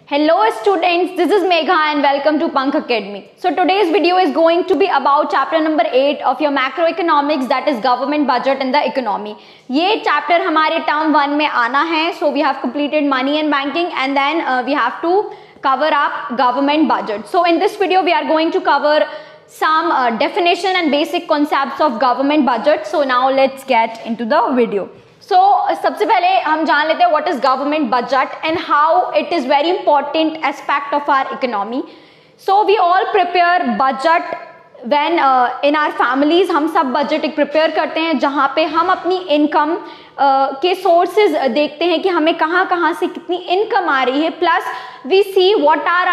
Hello students, this is Megha and welcome to Pankh Academy. So today's video is going to be about chapter number 8 of your macroeconomics, that is government budget and the economy. ये chapter हमारे term 1 में आना है. So we have completed money and banking and then we have to cover up government budget. So in this video we are going to cover some definition and basic concepts of government budget. So now let's get into the video. So सबसे पहले हम जान लेते हैं what is government budget and how it is very important aspect of our economy. So we all prepare budget when in our families हम सब budget एक prepare करते हैं जहाँ पे हम अपनी income के sources देखते हैं कि हमें कहाँ से कितनी income आ रही है, plus we see what are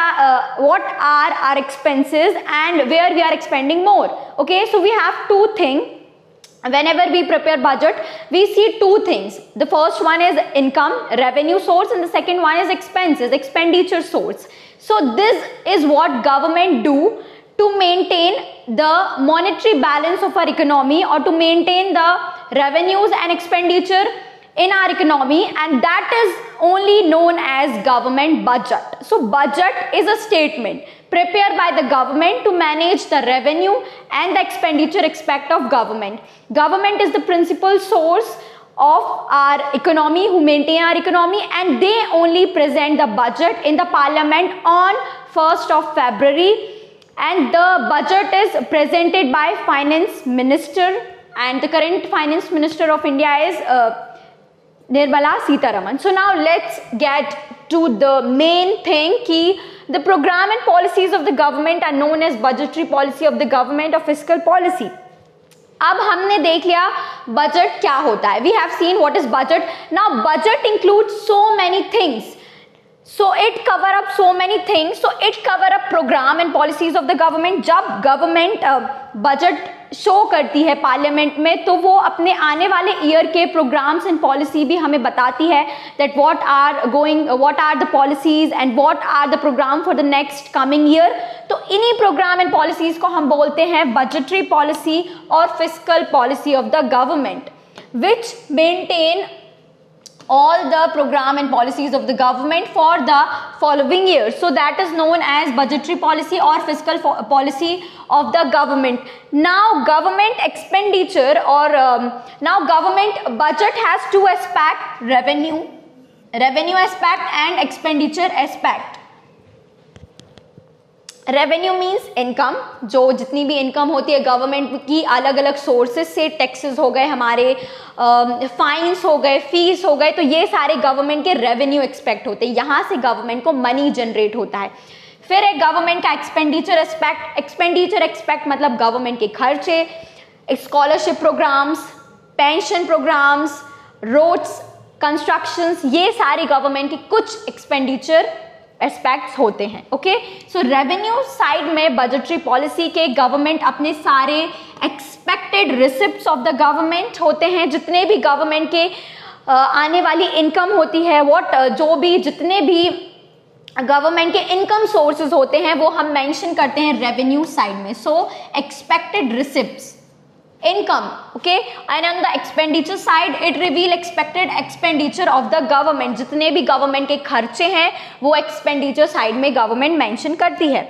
our expenses and where we are expending more. Okay, so we have two things. Whenever we prepare budget, we see two things. The first one is income, revenue source, and the second one is expenses, expenditure source. So this is what government do to maintain the monetary balance of our economy or to maintain the revenues and expenditure in our economy, and that is only known as government budget. So budget is a statement prepared by the government to manage the revenue and the expenditure aspect of government. Government is the principal source of our economy, who maintain our economy, and they only present the budget in the parliament on 1st of February, and the budget is presented by finance minister, and the current finance minister of India is Nirmala Sitharaman. So now let's get to the main thing कि the program and policies of the government are known as budgetary policy of the government or fiscal policy. अब हमने देख लिया budget क्या होता है. We have seen what is budget. Now budget includes so many things. So it cover up so many things. So it cover up program and policies of the government. जब government budget show करती है parliament में तो वो अपने आने वाले year के प्रोग्राम्स एंड पॉलिसी भी हमें बताती है that what are the policies and what are the program for the next coming year. तो इन्हीं प्रोग्राम एंड पॉलिसीज को हम बोलते हैं बजटरी पॉलिसी और fiscal policy of the government which maintain all the program and policies of the government for the following year. So that is known as budgetary policy or fiscal policy of the government. Now government expenditure or now government budget has two aspects: revenue aspect and expenditure aspect. Revenue means income, जो जितनी भी income होती है government की अलग अलग sources से, taxes हो गए हमारे, फाइन्स हो गए, फीस हो गए, तो ये सारे गवर्नमेंट के रेवेन्यू एक्सपेक्ट होते हैं, यहाँ से गवर्नमेंट को मनी जनरेट होता है. फिर एक गवर्नमेंट का एक्सपेंडिचर एक्सपेक्ट मतलब गवर्नमेंट के खर्चे, scholarship programs, pension programs, roads, constructions, ये सारे गवर्नमेंट के कुछ एक्सपेंडिचर एस्पेक्ट्स होते हैं. ओके, सो रेवेन्यू साइड में बजटरी पॉलिसी के गवर्नमेंट अपने सारे expected receipts of the government होते हैं, जितने भी गवर्नमेंट के आने वाली इनकम होती है, जो भी जितने भी गवर्नमेंट के इनकम सोर्सेज होते हैं वो हम मेंशन करते हैं रेवेन्यू साइड में. सो expected receipts, income, okay, and on the expenditure side it reveal expected expenditure of the government. जितने भी गवर्नमेंट के खर्चे हैं वो एक्सपेंडिचर साइड में गवर्नमेंट मेंशन करती है.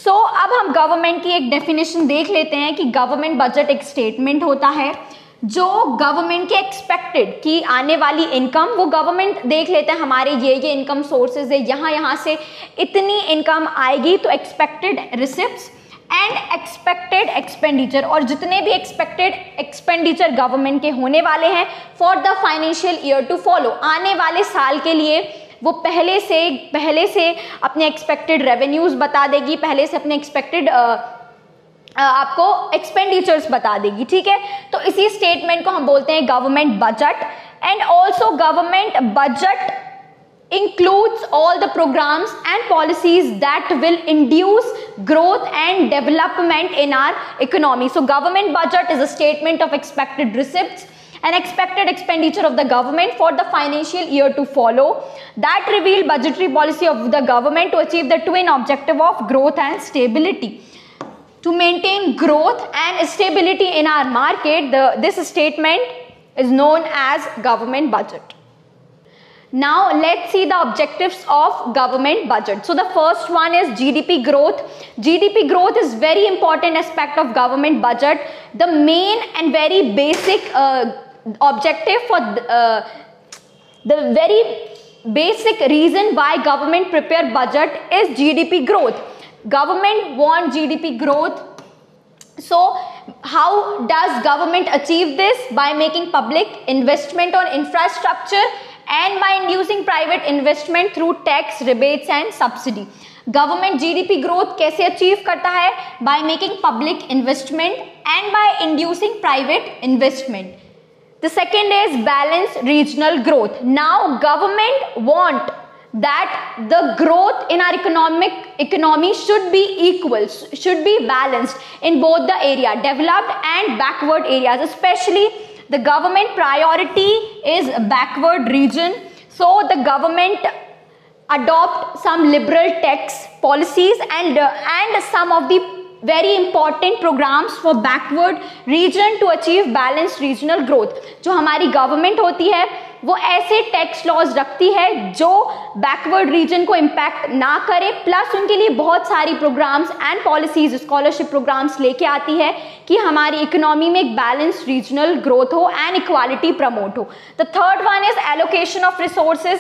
सो अब हम गवर्नमेंट की एक डेफिनेशन देख लेते हैं कि गवर्नमेंट बजट एक स्टेटमेंट होता है जो गवर्नमेंट के एक्सपेक्टेड की आने वाली इनकम, वो गवर्नमेंट देख लेते हैं हमारे ये इनकम सोर्सेज है, यहाँ से इतनी इनकम आएगी, तो expected receipts and expected expenditure, और जितने भी एक्सपेक्टेड एक्सपेंडिचर गवर्नमेंट के होने वाले हैं for the financial year to follow, आने वाले साल के लिए वो पहले से अपने एक्सपेक्टेड रेवेन्यूज बता देगी, पहले से अपने एक्सपेक्टेड आपको एक्सपेंडिचर्स बता देगी. ठीक है, तो इसी स्टेटमेंट को हम बोलते हैं government budget. And also government budget includes all the programs and policies that will induce growth and development in our economy. So government budget is a statement of expected receipts and expected expenditure of the government for the financial year to follow that reveal budgetary policy of the government to achieve the twin objective of growth and stability. To maintain growth and stability in our market, this statement is known as government budget. Now let's see the objectives of government budget. So the first one is GDP growth. GDP growth is very important aspect of government budget. The main and very basic objective for the very basic reason why government prepare budget is GDP growth. Government want GDP growth. So how does government achieve this? By making public investment on infrastructure and by inducing private investment through tax rebates and subsidy. Government GDP growth कैसे achieve करता है? By making public investment and by inducing private investment. The second is balanced regional growth. Now government want that the growth in our economy should be equal, should be balanced in both the area, developed and backward areas. Especially the government priority is backward region. So the government adopt some liberal tax policies and some of the very important programs for backward region to achieve balanced regional growth. जो हमारी government होती है वो ऐसे tax laws रखती है जो backward region को इम्पैक्ट ना करे, प्लस उनके लिए बहुत सारी programs and policies, scholarship programs लेके आती है कि हमारी इकोनॉमी में एक बैलेंस्ड रीजनल ग्रोथ हो एंड इक्वालिटी प्रमोट हो. The third one is allocation of resources.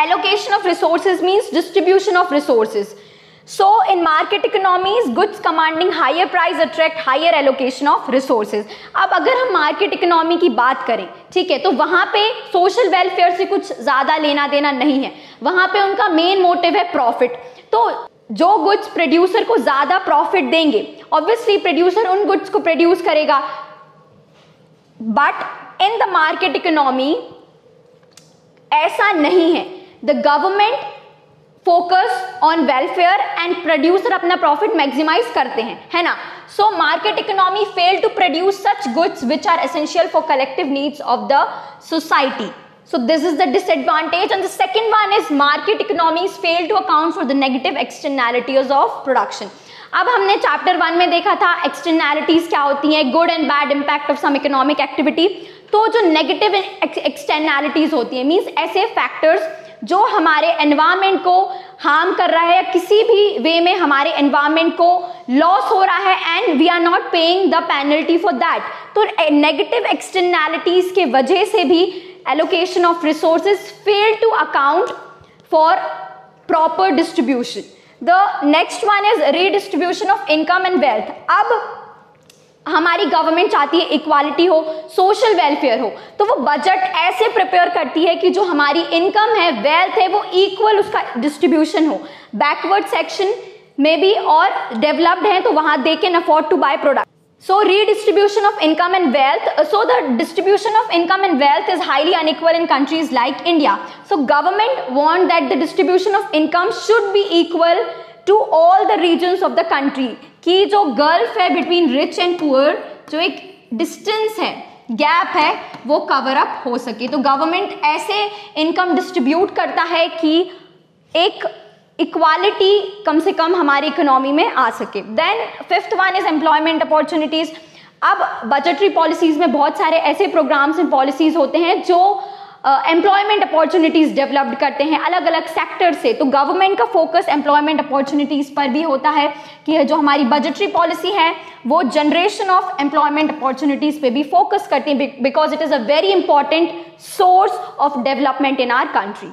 Allocation of resources means distribution of resources. So in market economies, goods commanding higher price attract higher allocation of resources. अब अगर हम market economy की बात करें, ठीक है, तो वहाँ पे सोशल वेलफेयर से कुछ ज़्यादा लेना देना नहीं है. वहाँ पे उनका मेन मोटिव है प्रॉफिट. तो जो गुड्स प्रोड्यूसर को ज़्यादा प्रॉफिट देंगे, ऑब्वियसली प्रोड्यूसर उन गुड्स को प्रोड्यूस करेगा. But in the market economy ऐसा नहीं है. The government focus on welfare and producer अपना प्रॉफिट मैक्सिमाइज करते हैं, है ना. So market economy fail to produce such goods which are essential for collective needs of the society. So this is the disadvantage. And the second one is market economies fail to account for the negative externalities of production. अब हमने chapter 1 में देखा था externalities क्या होती हैं, good and bad impact of some economic activity. तो जो नेगेटिव एक्सटर्नैलिटीज होती हैं मींस ऐसे फैक्टर्स जो हमारे एनवायरनमेंट को हार्म कर रहा है या किसी भी वे में हमारे एनवायरनमेंट को लॉस हो रहा है and we are not paying the penalty for that. तो नेगेटिव एक्सटर्नैलिटीज के वजह से भी allocation of resources fail to account for proper distribution. The next one is redistribution of income and wealth. अब हमारी गवर्नमेंट चाहती है इक्वालिटी हो, सोशल वेलफेयर हो, तो वो बजट ऐसे प्रिपेयर करती है कि जो हमारी इनकम है, वेल्थ है, वो इक्वल उसका डिस्ट्रीब्यूशन हो. बैकवर्ड सेक्शन में भी और डेवलप्ड है तो वहां they can afford to buy product. So redistribution of income and wealth. So the distribution of income and wealth is highly unequal in countries like India. So government want that the distribution of income should be equal to all the regions of the country. कि जो gulf है between rich and poor, जो एक distance है, gap है, वो cover up हो सके. तो government ऐसे income distribute करता है कि एक इक्वालिटी कम से कम हमारी इकोनॉमी में आ सके. Then fifth one is employment opportunities. अब बजटरी पॉलिसीज में बहुत सारे ऐसे प्रोग्राम्स एंड पॉलिसीज होते हैं जो एम्प्लॉयमेंट अपॉर्चुनिटीज डेवलप्ड करते हैं अलग अलग सेक्टर से. तो गवर्नमेंट का फोकस एम्प्लॉयमेंट अपॉर्चुनिटीज पर भी होता है कि जो हमारी बजटरी पॉलिसी है वो जनरेशन ऑफ एम्प्लॉयमेंट अपॉर्चुनिटीज पे भी फोकस करती है because it is a very important source of development in our country.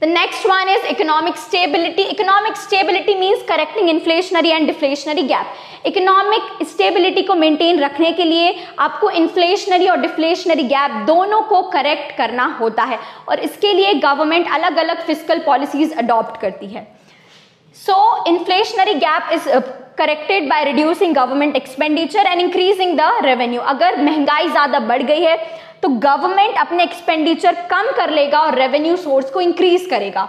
The next one is economic stability. Economic stability means correcting inflationary and deflationary gap. Economic stability को maintain रखने के लिए आपको inflationary और deflationary gap दोनों को correct करना होता है और इसके लिए government अलग अलग fiscal policies adopt करती है. So inflationary gap is corrected by reducing government expenditure and increasing the revenue. अगर महंगाई ज़्यादा बढ़ गई है तो गवर्नमेंट अपने एक्सपेंडिचर कम कर लेगा और रेवेन्यू सोर्स को इंक्रीज करेगा.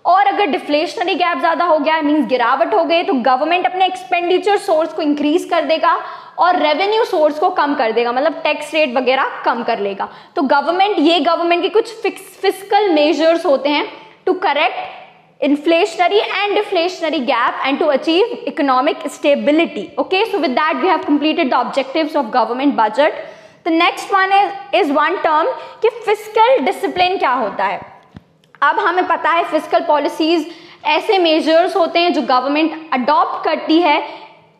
और अगर डिफ्लेशनरी गैप ज्यादा हो गया मींस गिरावट हो गई तो गवर्नमेंट अपने एक्सपेंडिचर सोर्स को इंक्रीज कर देगा और रेवेन्यू सोर्स को कम कर देगा, मतलब टैक्स रेट वगैरह कम कर लेगा. तो गवर्नमेंट के कुछ फिस्कल मेजर्स होते हैं to correct inflationary and deflationary gap and to achieve economic stability. Okay, so with that we have completed the objectives of government budget. The next one is one term कि fiscal discipline क्या होता है. अब हमें पता है fiscal policies ऐसे measures होते हैं जो गवर्नमेंट अडॉप्ट करती है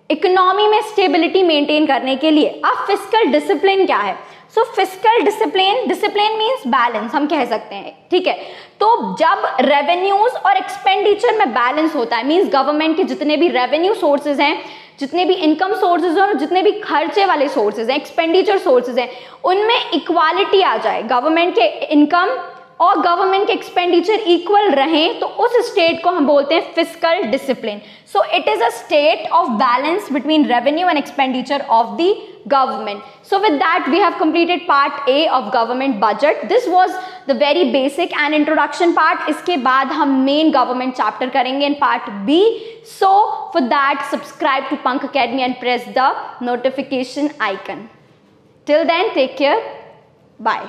इकोनॉमी में स्टेबिलिटी मेंटेन करने के लिए। अब फिस्कल डिसिप्लिन क्या है? सो फिस्कल डिसिप्लिन मींस बैलेंस, हम कह सकते हैं, ठीक है। तो जब रेवेन्यूज और एक्सपेंडिचर में बैलेंस होता है, मींस गवर्नमेंट के जितने भी रेवेन्यू सोर्सेज हैं, जितने भी इनकम सोर्सेज और जितने भी खर्चे वाले सोर्सेज हैं, एक्सपेंडिचर सोर्सेज हैं, उनमें इक्वालिटी आ जाए, गवर्नमेंट के इनकम और गवर्नमेंट के एक्सपेंडिचर इक्वल रहें, तो उस स्टेट को हम बोलते हैं fiscal discipline. So it is a state of balance between revenue and expenditure of the government. So with that we have completed part A of government budget. This was the very basic and introduction part. इसके बाद हम main government chapter करेंगे in part B. So for that subscribe to Pank Academy and press the notification icon. Till then take care. Bye.